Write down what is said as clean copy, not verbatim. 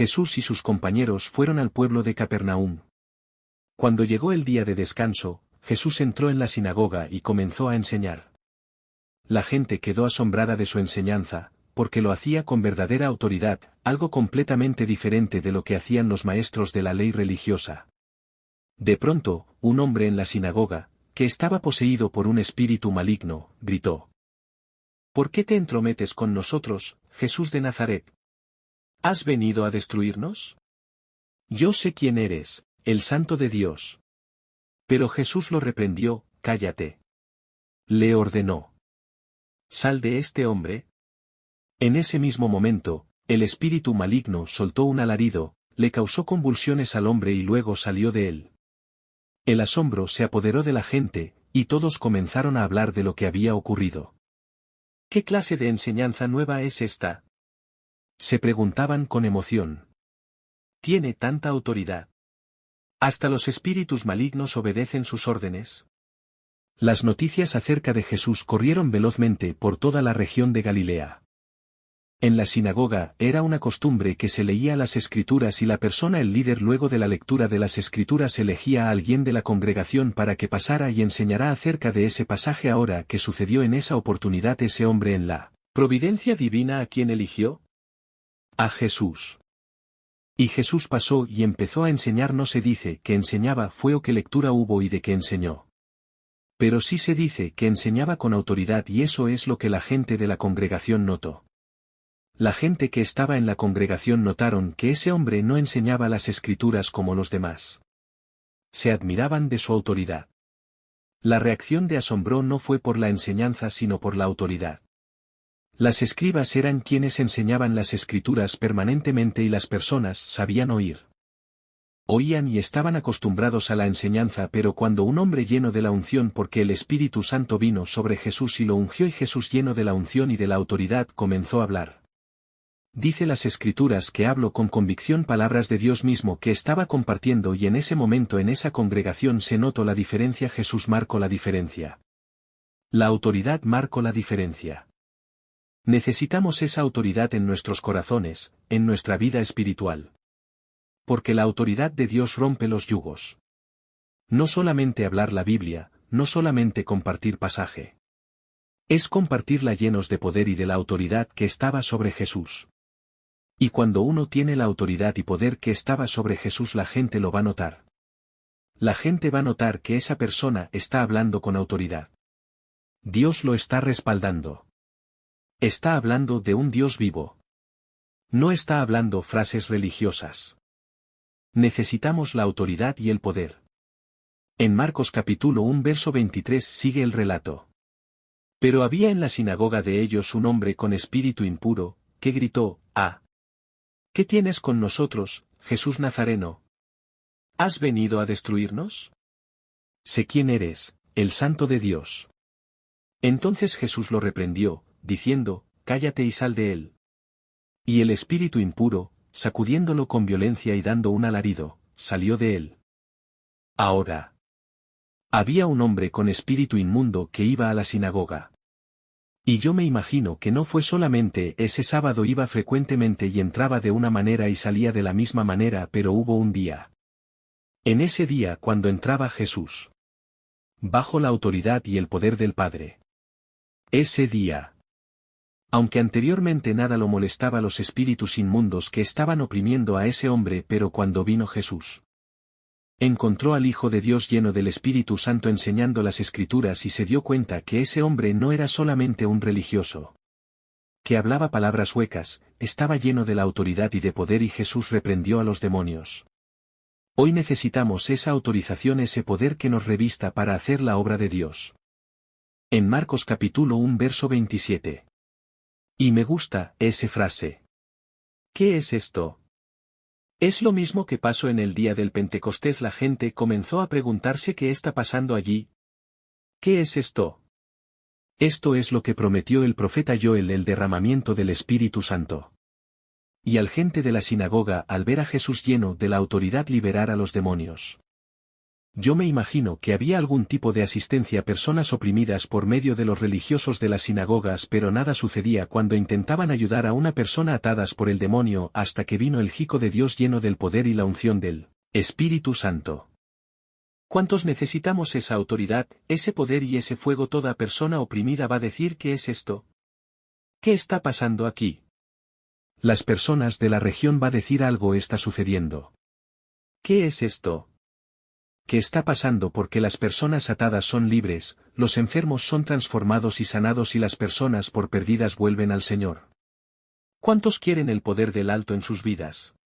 Jesús y sus compañeros fueron al pueblo de Capernaum. Cuando llegó el día de descanso, Jesús entró en la sinagoga y comenzó a enseñar. La gente quedó asombrada de su enseñanza, porque lo hacía con verdadera autoridad, algo completamente diferente de lo que hacían los maestros de la ley religiosa. De pronto, un hombre en la sinagoga, que estaba poseído por un espíritu maligno, gritó: ¿Por qué te entrometes con nosotros, Jesús de Nazaret? ¿Has venido a destruirnos? Yo sé quién eres, el Santo de Dios. Pero Jesús lo reprendió: cállate. Le ordenó: sal de este hombre. En ese mismo momento, el espíritu maligno soltó un alarido, le causó convulsiones al hombre y luego salió de él. El asombro se apoderó de la gente, y todos comenzaron a hablar de lo que había ocurrido. ¿Qué clase de enseñanza nueva es esta?, se preguntaban con emoción. ¿Tiene tanta autoridad? ¿Hasta los espíritus malignos obedecen sus órdenes? Las noticias acerca de Jesús corrieron velozmente por toda la región de Galilea. En la sinagoga era una costumbre que se leía las Escrituras y la persona el líder luego de la lectura de las Escrituras elegía a alguien de la congregación para que pasara y enseñara acerca de ese pasaje. Ahora que sucedió en esa oportunidad ese hombre en la providencia divina, ¿a quién eligió? A Jesús. Y Jesús pasó y empezó a enseñar. No se dice que enseñaba fue o qué lectura hubo y de qué enseñó. Pero sí se dice que enseñaba con autoridad, y eso es lo que la gente de la congregación notó. La gente que estaba en la congregación notaron que ese hombre no enseñaba las Escrituras como los demás. Se admiraban de su autoridad. La reacción de asombro no fue por la enseñanza sino por la autoridad. Las escribas eran quienes enseñaban las Escrituras permanentemente y las personas sabían oír. Oían y estaban acostumbrados a la enseñanza, pero cuando un hombre lleno de la unción, porque el Espíritu Santo vino sobre Jesús y lo ungió, y Jesús lleno de la unción y de la autoridad comenzó a hablar. Dice las Escrituras que habló con convicción palabras de Dios mismo que estaba compartiendo, y en ese momento en esa congregación se notó la diferencia. Jesús marcó la diferencia. La autoridad marcó la diferencia. Necesitamos esa autoridad en nuestros corazones, en nuestra vida espiritual. Porque la autoridad de Dios rompe los yugos. No solamente hablar la Biblia, no solamente compartir pasaje. Es compartirla llenos de poder y de la autoridad que estaba sobre Jesús. Y cuando uno tiene la autoridad y poder que estaba sobre Jesús, la gente lo va a notar. La gente va a notar que esa persona está hablando con autoridad. Dios lo está respaldando. Está hablando de un Dios vivo. No está hablando frases religiosas. Necesitamos la autoridad y el poder. En Marcos capítulo 1 verso 23 sigue el relato. Pero había en la sinagoga de ellos un hombre con espíritu impuro, que gritó: «¡Ah! ¿Qué tienes con nosotros, Jesús Nazareno? ¿Has venido a destruirnos? Sé quién eres, el Santo de Dios». Entonces Jesús lo reprendió, diciendo: «Cállate y sal de él». Y el espíritu impuro, sacudiéndolo con violencia y dando un alarido, salió de él. Ahora, había un hombre con espíritu inmundo que iba a la sinagoga. Y yo me imagino que no fue solamente ese sábado, iba frecuentemente y entraba de una manera y salía de la misma manera, pero hubo un día. En ese día cuando entraba Jesús, bajo la autoridad y el poder del Padre. Ese día, aunque anteriormente nada lo molestaba, los espíritus inmundos que estaban oprimiendo a ese hombre, pero cuando vino Jesús, encontró al Hijo de Dios lleno del Espíritu Santo enseñando las Escrituras, y se dio cuenta que ese hombre no era solamente un religioso que hablaba palabras huecas, estaba lleno de la autoridad y de poder, y Jesús reprendió a los demonios. Hoy necesitamos esa autorización, ese poder que nos revista para hacer la obra de Dios. En Marcos capítulo 1 verso 27. Y me gusta esa frase. ¿Qué es esto? Es lo mismo que pasó en el día del Pentecostés. La gente comenzó a preguntarse: ¿qué está pasando allí? ¿Qué es esto? Esto es lo que prometió el profeta Joel, el derramamiento del Espíritu Santo. Y al gente de la sinagoga, al ver a Jesús lleno de la autoridad liberar a los demonios, Yo me imagino que había algún tipo de asistencia a personas oprimidas por medio de los religiosos de las sinagogas, pero nada sucedía cuando intentaban ayudar a una persona atadas por el demonio hasta que vino el Hijo de Dios lleno del poder y la unción del Espíritu Santo. ¿Cuántos necesitamos esa autoridad, ese poder y ese fuego? Toda persona oprimida va a decir: ¿qué es esto? ¿Qué está pasando aquí? Las personas de la región va a decir: algo está sucediendo. ¿Qué es esto? ¿Qué está pasando? Porque las personas atadas son libres, los enfermos son transformados y sanados y las personas por perdidas vuelven al Señor. ¿Cuántos quieren el poder del Alto en sus vidas?